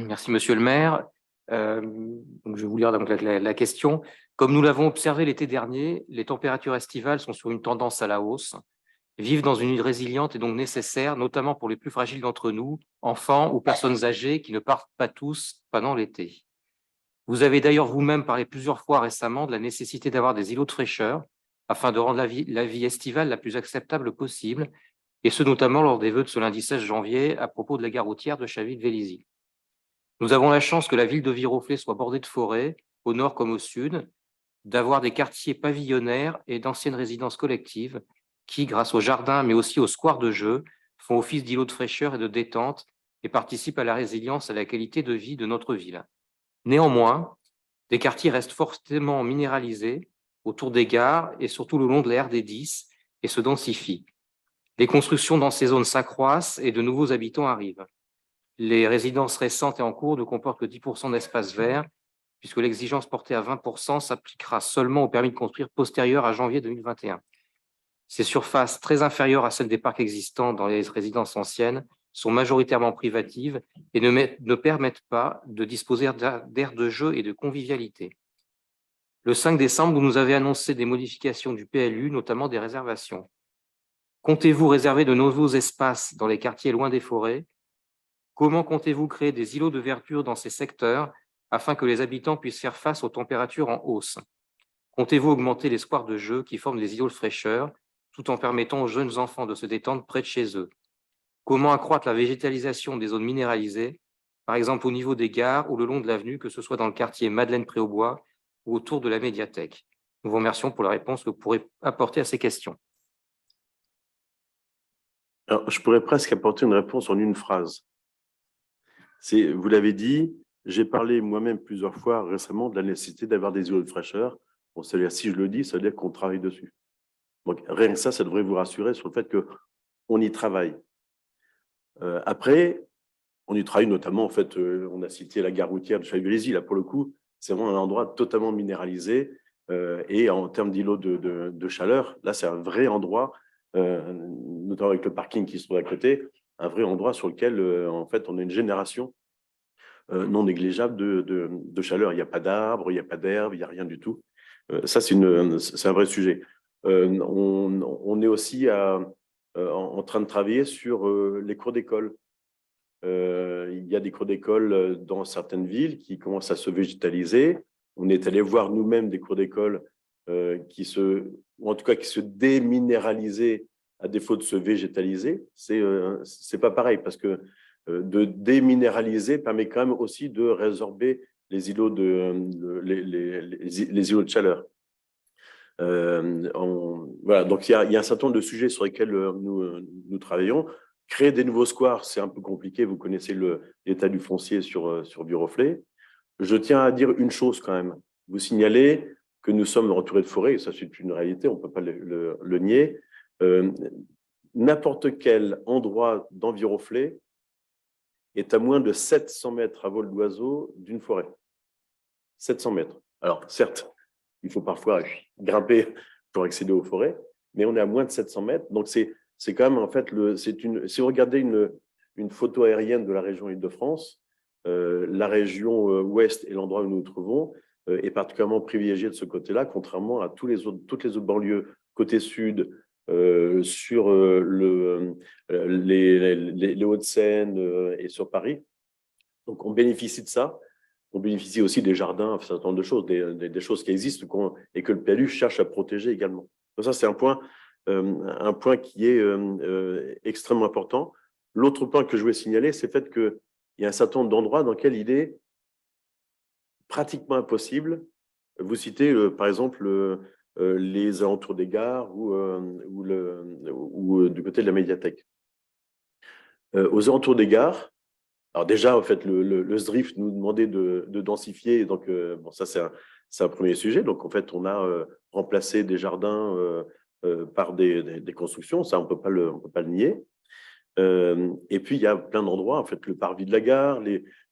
Merci, monsieur le maire. Donc je vais vous lire donc la question. Comme nous l'avons observé l'été dernier, les températures estivales sont sur une tendance à la hausse. Vivre dans une île résiliente est donc nécessaire, notamment pour les plus fragiles d'entre nous, enfants ou personnes âgées qui ne partent pas tous pendant l'été. Vous avez d'ailleurs vous-même parlé plusieurs fois récemment de la nécessité d'avoir des îlots de fraîcheur afin de rendre la vie estivale la plus acceptable possible, et ce notamment lors des vœux de ce lundi 16 janvier à propos de la gare routière de Chaville-Vélizy. Nous avons la chance que la ville de Viroflay soit bordée de forêts, au nord comme au sud, d'avoir des quartiers pavillonnaires et d'anciennes résidences collectives qui, grâce aux jardins, mais aussi aux squares de jeux, font office d'îlots de fraîcheur et de détente et participent à la résilience et à la qualité de vie de notre ville. Néanmoins, des quartiers restent fortement minéralisés autour des gares et surtout le long de la RD10 et se densifient. Les constructions dans ces zones s'accroissent et de nouveaux habitants arrivent. Les résidences récentes et en cours ne comportent que 10% d'espace vert, puisque l'exigence portée à 20% s'appliquera seulement au permis de construire postérieur à janvier 2021. Ces surfaces, très inférieures à celles des parcs existants dans les résidences anciennes, sont majoritairement privatives et ne permettent pas de disposer d'aires de jeu et de convivialité. Le 5 décembre, vous nous avez annoncé des modifications du PLU, notamment des réservations. Comptez-vous réserver de nouveaux espaces dans les quartiers loin des forêts? Comment comptez-vous créer des îlots de verdure dans ces secteurs afin que les habitants puissent faire face aux températures en hausse? Comptez-vous augmenter les squares de jeux qui forment des îlots de fraîcheur tout en permettant aux jeunes enfants de se détendre près de chez eux? Comment accroître la végétalisation des zones minéralisées, par exemple au niveau des gares ou le long de l'avenue, que ce soit dans le quartier Madeleine-Préaubois ou autour de la médiathèque? Nous vous remercions pour la réponse que vous pourrez apporter à ces questions. Alors, je pourrais presque apporter une réponse en une phrase. Vous l'avez dit, j'ai parlé moi-même plusieurs fois récemment de la nécessité d'avoir des îlots de fraîcheur. Bon, c'est-à-dire, si je le dis, ça veut dire qu'on travaille dessus. Donc, rien que ça devrait vous rassurer sur le fait qu'on y travaille. Après, on y travaille notamment, en fait, on a cité la gare routière de Chaville-Vélizy. Là, pour le coup, c'est vraiment un endroit totalement minéralisé. Et en termes d'îlots de chaleur, là, c'est un vrai endroit, notamment avec le parking qui se trouve à côté, un vrai endroit sur lequel, en fait, on a une génération non négligeable de chaleur. Il n'y a pas d'arbres, il n'y a pas d'herbe, il n'y a rien du tout. Ça, c'est un vrai sujet. On est aussi en train de travailler sur les cours d'école. Il y a des cours d'école dans certaines villes qui commencent à se végétaliser. On est allé voir nous-mêmes des cours d'école ou en tout cas qui se déminéralisaient à défaut de se végétaliser. C'est pas pareil parce que de déminéraliser permet quand même aussi de résorber les îlots les îlots de chaleur. Voilà, donc il y a un certain nombre de sujets sur lesquels nous travaillons. Créer des nouveaux squares, c'est un peu compliqué. Vous connaissez l'état du foncier sur Viroflay. Je tiens à dire une chose quand même. Vous signalez que nous sommes entourés de forêts, et ça c'est une réalité, on ne peut pas le nier. N'importe quel endroit dans Viroflay est à moins de 700 mètres à vol d'oiseau d'une forêt. 700 mètres. Alors, certes, il faut parfois grimper pour accéder aux forêts, mais on est à moins de 700 mètres. Donc, c'est quand même, en fait, si vous regardez une photo aérienne de la région Île-de-France, la région ouest et l'endroit où nous nous trouvons est particulièrement privilégiée de ce côté-là, contrairement à toutes les autres banlieues, côté sud, sur les Hauts-de-Seine et sur Paris. Donc, on bénéficie de ça. On bénéficie aussi des jardins, un certain nombre de choses, des choses qui existent et que le PLU cherche à protéger également. Donc ça, c'est un point qui est extrêmement important. L'autre point que je voulais signaler, c'est le fait qu'il y a un certain nombre d'endroits dans lesquels il est pratiquement impossible. Vous citez, par exemple, les alentours des gares ou du côté de la médiathèque. Aux alentours des gares, alors déjà, en fait, le SDRIF nous demandait de densifier. Donc, bon, ça, c'est un premier sujet. Donc, en fait, on a remplacé des jardins par des constructions. Ça, on ne peut pas le nier. Et puis, il y a plein d'endroits, en fait, le parvis de la gare,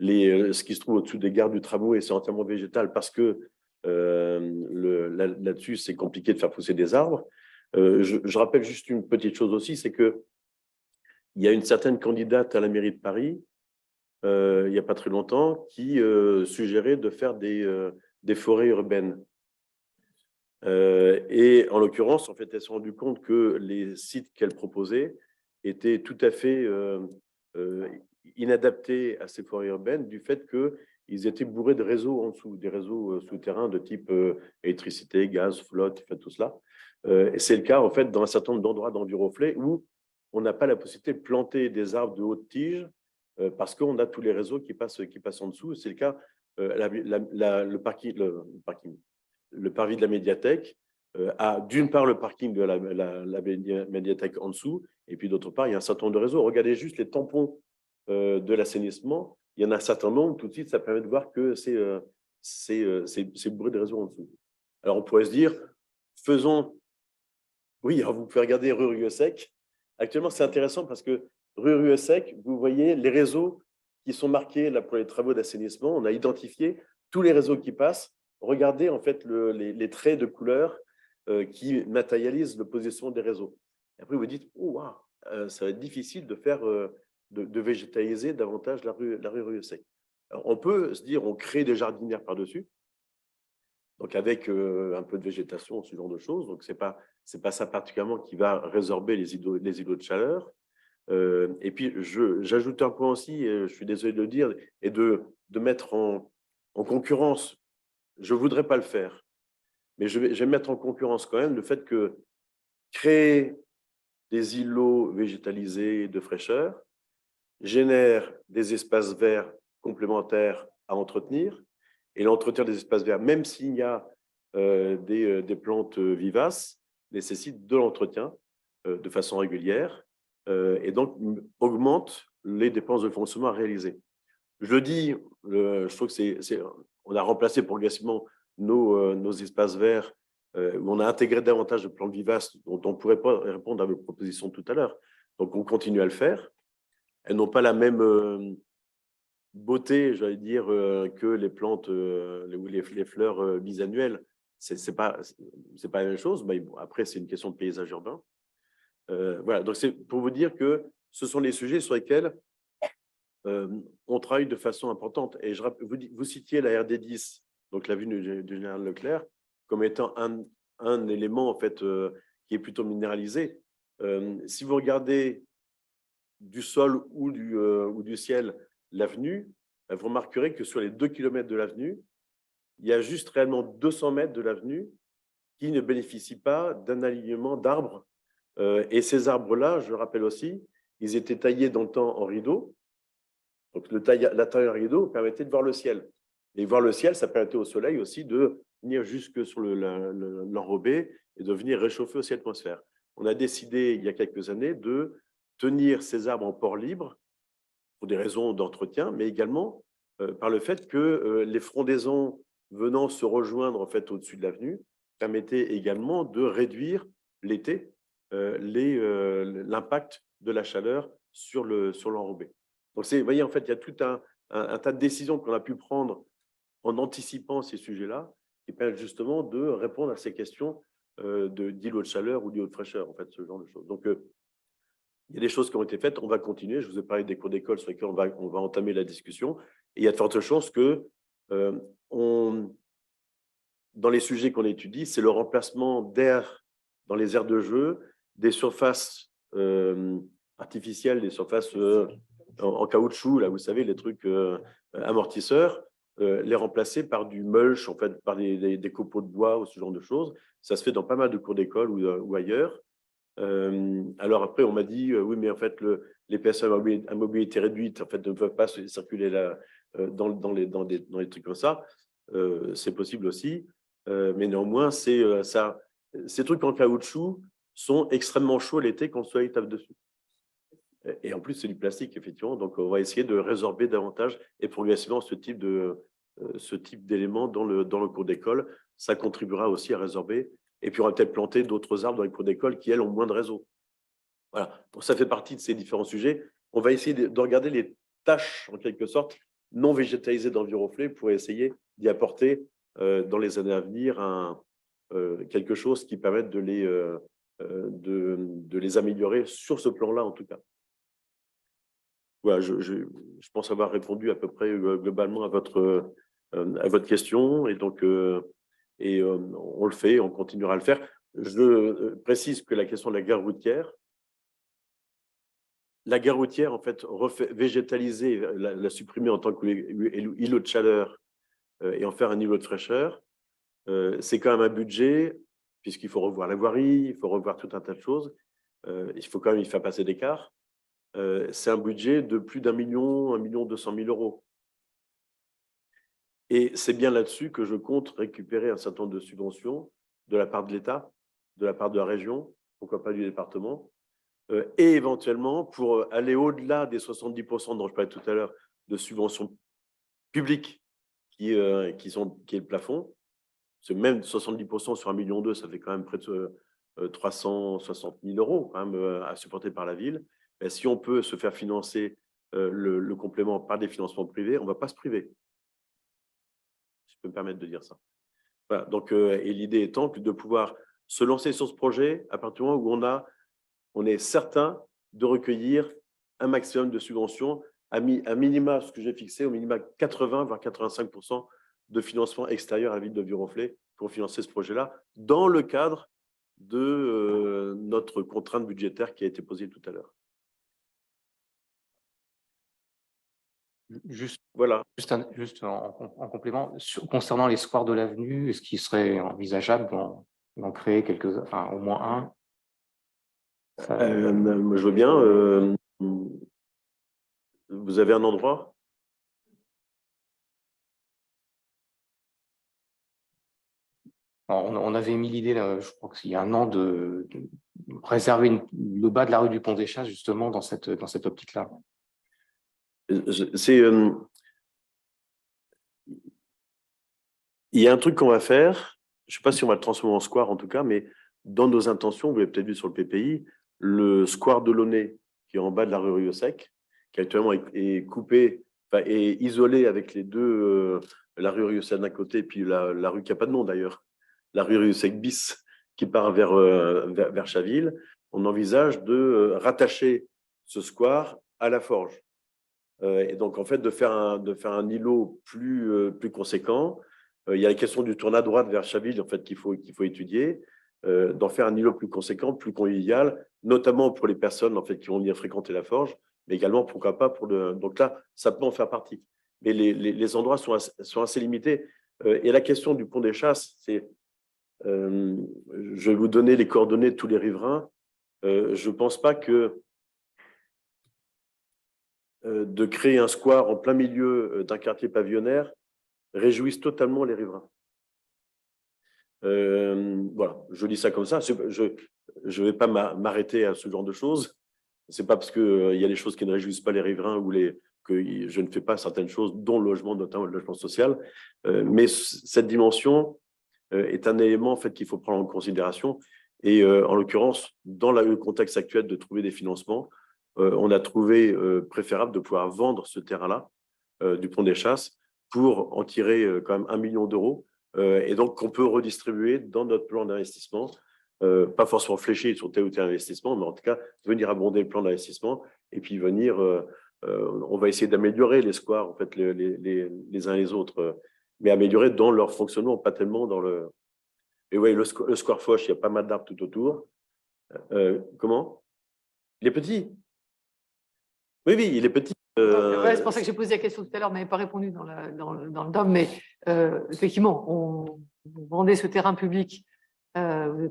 ce qui se trouve au-dessus des gares du tramway, c'est entièrement végétal parce que là-dessus, c'est compliqué de faire pousser des arbres. Je rappelle juste une petite chose aussi, c'est qu'il y a une certaine candidate à la mairie de Paris il n'y a pas très longtemps, qui suggérait de faire des forêts urbaines. Et en l'occurrence, en fait, elles se sont rendues compte que les sites qu'elles proposaient étaient tout à fait inadaptés à ces forêts urbaines du fait qu'ils étaient bourrés de réseaux en dessous, des réseaux souterrains de type électricité, gaz, flotte, tout cela. Et c'est le cas, en fait, dans un certain nombre d'endroits d'Enviroflay où on n'a pas la possibilité de planter des arbres de haute tige parce qu'on a tous les réseaux qui passent en dessous. C'est le cas, le parking, le parvis de la médiathèque a d'une part le parking de la médiathèque en dessous, et puis d'autre part, il y a un certain nombre de réseaux. Regardez juste les tampons de l'assainissement. Il y en a un certain nombre, tout de suite, ça permet de voir que c'est bourré de réseaux en dessous. Alors, on pourrait se dire, faisons… Oui, alors vous pouvez regarder rue Rieussec. Actuellement, c'est intéressant parce que rue Rieussec, vous voyez les réseaux qui sont marqués là, pour les travaux d'assainissement. On a identifié tous les réseaux qui passent. Regardez en fait les traits de couleur qui matérialisent le positionnement des réseaux. Et après, vous dites, oh, wow, ça va être difficile de faire, de végétaliser davantage la rue Rieussec. Alors, on peut se dire, on crée des jardinières par-dessus, donc avec un peu de végétation, ce genre de choses. Donc, ce n'est pas ça particulièrement qui va résorber les îlots de chaleur. Et puis, j'ajoute un point aussi, et je suis désolé de le dire, et de mettre en concurrence, je ne voudrais pas le faire, mais je vais mettre en concurrence quand même le fait que créer des îlots végétalisés de fraîcheur génère des espaces verts complémentaires à entretenir. Et l'entretien des espaces verts, même s'il y a des plantes vivaces, nécessite de l'entretien de façon régulière et donc augmente les dépenses de fonctionnement à réaliser. Je le dis, je trouve que on a remplacé progressivement nos espaces verts où on a intégré davantage de plantes vivaces dont on ne pourrait pas répondre à vos propositions tout à l'heure. Donc, on continue à le faire. Elles n'ont pas la même beauté, j'allais dire, que les plantes ou les fleurs bisannuelles. C'est pas la même chose. Mais bon, après, c'est une question de paysage urbain. Voilà, donc c'est pour vous dire que ce sont les sujets sur lesquels on travaille de façon importante. Et vous citiez la RD10, donc l'avenue du général Leclerc, comme étant un élément en fait, qui est plutôt minéralisé. Si vous regardez du sol ou du ciel l'avenue, vous remarquerez que sur les 2 km de l'avenue, il y a juste réellement 200 mètres de l'avenue qui ne bénéficient pas d'un alignement d'arbres. Et ces arbres-là, je le rappelle aussi, ils étaient taillés dans le temps en rideau. Donc, la taille en rideau permettait de voir le ciel. Et voir le ciel, ça permettait au soleil aussi de venir jusque sur l'enrobé et de venir réchauffer aussi l'atmosphère. On a décidé, il y a quelques années, de tenir ces arbres en port libre pour des raisons d'entretien, mais également par le fait que les frondaisons venant se rejoindre en fait, au-dessus de l'avenue permettaient également de réduire l'été l'impact de la chaleur sur l'enrobé. Donc, vous voyez, en fait, il y a tout un tas de décisions qu'on a pu prendre en anticipant ces sujets-là qui permettent justement de répondre à ces questions d'îlots de chaleur ou d'îlots de fraîcheur, en fait, ce genre de choses. Donc, il y a des choses qui ont été faites, on va continuer. Je vous ai parlé des cours d'école sur lesquels on va entamer la discussion. Et il y a de fortes chances que, dans les sujets qu'on étudie, c'est le remplacement d'air dans les aires de jeu, des surfaces artificielles, des surfaces en caoutchouc, là, vous savez, les trucs amortisseurs, les remplacer par du mulch, en fait, par des copeaux de bois ou ce genre de choses. Ça se fait dans pas mal de cours d'école ou ailleurs. Alors après, on m'a dit, oui, mais en fait, les personnes à mobilité réduite en fait, ne peuvent pas circuler là, dans les trucs comme ça. C'est possible aussi. Mais néanmoins, ces trucs en caoutchouc sont extrêmement chauds l'été quand le soleil tape dessus. Et en plus, c'est du plastique, effectivement. Donc, on va essayer de résorber davantage et progressivement ce type d'éléments dans le cours d'école. Ça contribuera aussi à résorber. Et puis, on va peut-être planter d'autres arbres dans les cours d'école qui, elles, ont moins de réseau. Voilà. Donc, ça fait partie de ces différents sujets. On va essayer de regarder les tâches, en quelque sorte, non végétalisées d'Enviroflay pour essayer d'y apporter, dans les années à venir, quelque chose qui permette de les améliorer sur ce plan-là, en tout cas. voilà, je pense avoir répondu à peu près globalement à votre question. Et donc, on le fait, on continuera à le faire. Je précise que la question de la gare routière, en fait, végétaliser, la supprimer en tant qu'îlot de chaleur et en faire un îlot de fraîcheur, c'est quand même un budget, puisqu'il faut revoir la voirie, il faut revoir tout un tas de choses. Il faut quand même y faire passer des cars. C'est un budget de plus d'1 million, 1 200 000 euros. Et c'est bien là-dessus que je compte récupérer un certain nombre de subventions de la part de l'État, de la part de la région, pourquoi pas du département, et éventuellement pour aller au-delà des 70% dont je parlais tout à l'heure de subventions publiques qui est le plafond. Parce que même 70% sur 1,2 million, ça fait quand même près de 360 000 euros quand même, à supporter par la ville. Et si on peut se faire financer le complément par des financements privés, on ne va pas se priver. Je peux me permettre de dire ça. Voilà, donc, et l'idée étant que de pouvoir se lancer sur ce projet à partir du moment où on est certain de recueillir un maximum de subventions, à minima, ce que j'ai fixé, au minima 80 voire 85% de financement extérieur à la ville de Viroflay pour financer ce projet-là, dans le cadre de notre contrainte budgétaire qui a été posée tout à l'heure. Voilà. Juste en complément, concernant les squares de l'avenue, est-ce qu'il serait envisageable d'en créer enfin au moins un? Moi, je veux bien. Vous avez un endroit? Alors, on avait mis l'idée, je crois qu'il y a un an, de réserver le bas de la rue du Pont des Chasses justement dans cette optique-là. Il y a un truc qu'on va faire, je ne sais pas si on va le transformer en square en tout cas, mais dans nos intentions, vous l'avez peut-être vu sur le PPI, le square de Launay, qui est en bas de la rue Rieussec, qui actuellement est coupé, enfin, est isolé avec les deux, la rue Rieussec d'un côté, et puis la rue qui n'a pas de nom d'ailleurs, la rue Rieussec bis, qui part vers Chaville. On envisage de rattacher ce square à la Forge. Et donc, en fait, de faire un îlot plus conséquent. Il y a la question du tourne à droite vers Chaville, en fait, qu'il faut étudier, d'en faire un îlot plus conséquent, plus convivial, notamment pour les personnes en fait, qui vont venir fréquenter la Forge, mais également, pourquoi pas, donc là, ça peut en faire partie. Mais les endroits sont assez limités. Et la question du pont des Chasses, c'est, je vais vous donner les coordonnées de tous les riverains. Je ne pense pas que de créer un square en plein milieu d'un quartier pavillonnaire réjouissent totalement les riverains. Voilà, je dis ça comme ça. Je ne vais pas m'arrêter à ce genre de choses. Ce n'est pas parce qu'il y a des choses qui ne réjouissent pas les riverains ou que je ne fais pas certaines choses, dont le logement, notamment le logement social. Mais cette dimension est un élément en fait, qu'il faut prendre en considération. Et en l'occurrence, dans le contexte actuel de trouver des financements, on a trouvé préférable de pouvoir vendre ce terrain-là du Pont des Chasses pour en tirer quand même 1 million d'euros et donc qu'on peut redistribuer dans notre plan d'investissement, pas forcément fléché sur tel ou tel investissement, mais en tout cas venir abonder le plan d'investissement et puis venir, on va essayer d'améliorer les squares en fait les uns les autres, mais améliorer dans leur fonctionnement, pas tellement dans le… Et oui, le square Foch, il y a pas mal d'arbres tout autour. Comment? Il est petit. Oui, il est petit. Ouais, c'est pour ça que j'ai posé la question tout à l'heure, mais pas répondu dans le DOM. Mais effectivement, on vendait ce terrain public du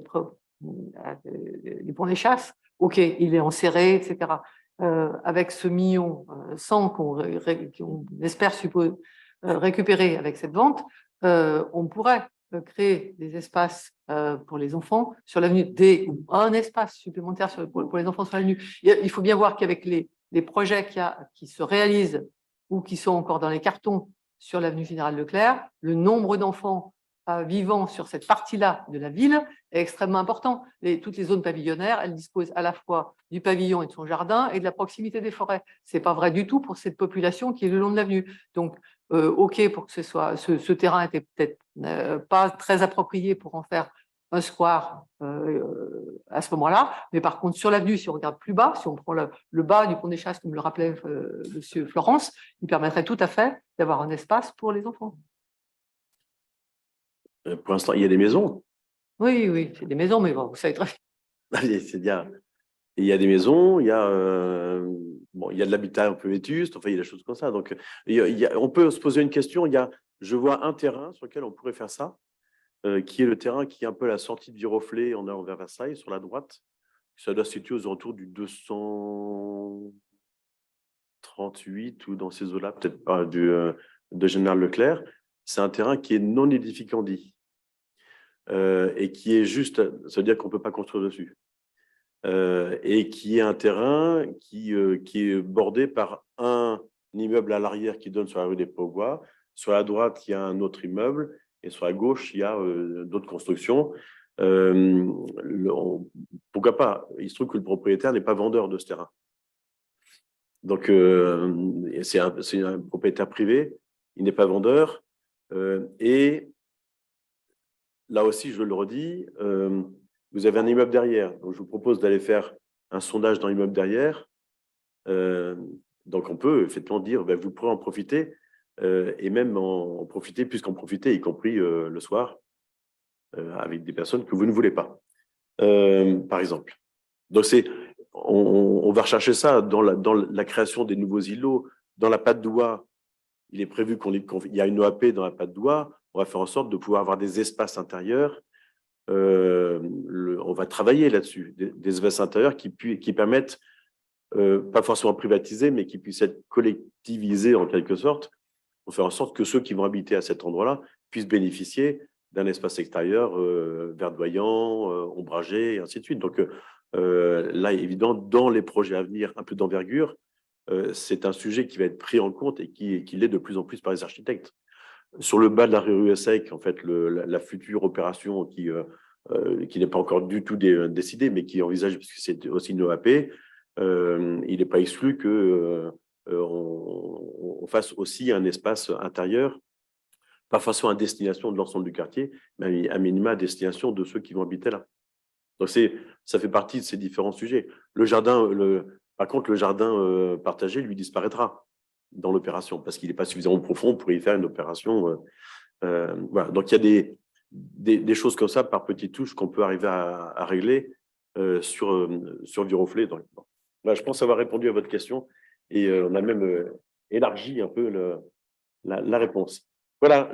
Pont des Chasses. OK, il est enserré, etc. Avec ce million 100 qu'on espère récupérer avec cette vente, on pourrait créer des espaces pour les enfants sur l'avenue, un espace supplémentaire pour les enfants sur l'avenue. Il faut bien voir qu'avec les projets qui se réalisent ou qui sont encore dans les cartons sur l'avenue Général Leclerc, le nombre d'enfants vivant sur cette partie-là de la ville est extrêmement important. Toutes les zones pavillonnaires, elles disposent à la fois du pavillon et de son jardin et de la proximité des forêts. Ce n'est pas vrai du tout pour cette population qui est le long de l'avenue. Donc, OK, pour que ce terrain était peut-être pas très approprié pour en faire un square à ce moment-là. Mais par contre, sur l'avenue, si on regarde plus bas, si on prend le bas du pont des Chasses, comme le rappelait Monsieur Florence, il permettrait tout à fait d'avoir un espace pour les enfants. Pour l'instant, il y a des maisons. Oui, oui, c'est des maisons, mais bon, vous savez très bien. Allez, il y a des maisons, il y a de l'habitat un peu vétuste, enfin, il y a des choses comme ça. Donc, on peut se poser une question. Je vois un terrain sur lequel on pourrait faire ça, qui est le terrain qui est un peu la sortie de Viroflay en allant vers Versailles, sur la droite. Ça doit se situer aux alentours du 238 ou dans ces eaux-là, peut-être pas de Général Leclerc. C'est un terrain qui est non édificandi et qui est juste, ça veut dire qu'on ne peut pas construire dessus. Et qui est un terrain qui est bordé par un immeuble à l'arrière qui donne sur la rue des Paubois. Sur la droite, il y a un autre immeuble. Et sur la gauche, il y a d'autres constructions. Pourquoi pas? Il se trouve que le propriétaire n'est pas vendeur de ce terrain. Donc, c'est un propriétaire privé. Il n'est pas vendeur. Et là aussi, je le redis, vous avez un immeuble derrière. Donc, je vous propose d'aller faire un sondage dans l'immeuble derrière. Donc, on peut effectivement dire, ben, vous pourrez en profiter et même en profiter, puisqu'en profiter, y compris le soir, avec des personnes que vous ne voulez pas, par exemple. Donc, on va rechercher ça dans la création des nouveaux îlots. Dans la Patte d'Oie, il est prévu qu'il y a une OAP dans la Patte d'Oie. On va faire en sorte de pouvoir avoir des espaces intérieurs. On va travailler là-dessus, des espaces intérieurs qui permettent, pas forcément privatiser, mais qui puissent être collectivisés en quelque sorte, pour faire en sorte que ceux qui vont habiter à cet endroit-là puissent bénéficier d'un espace extérieur verdoyant, ombragé, et ainsi de suite. Donc là, évidemment, dans les projets à venir, un peu d'envergure, c'est un sujet qui va être pris en compte et qui l'est de plus en plus par les architectes. Sur le bas de la rue ESSEC, en fait, la future opération qui n'est pas encore du tout décidée, mais qui envisage, parce que c'est aussi une OAP, il n'est pas exclu que on fasse aussi un espace intérieur, pas forcément à destination de l'ensemble du quartier, mais à minima à destination de ceux qui vont habiter là. Donc ça fait partie de ces différents sujets. Par contre, le jardin partagé, lui, disparaîtra dans l'opération, parce qu'il n'est pas suffisamment profond pour y faire une opération. Voilà. Donc, il y a des choses comme ça, par petites touches, qu'on peut arriver à régler sur Viroflay. Donc, voilà, je pense avoir répondu à votre question, et on a même élargi un peu la réponse. Voilà,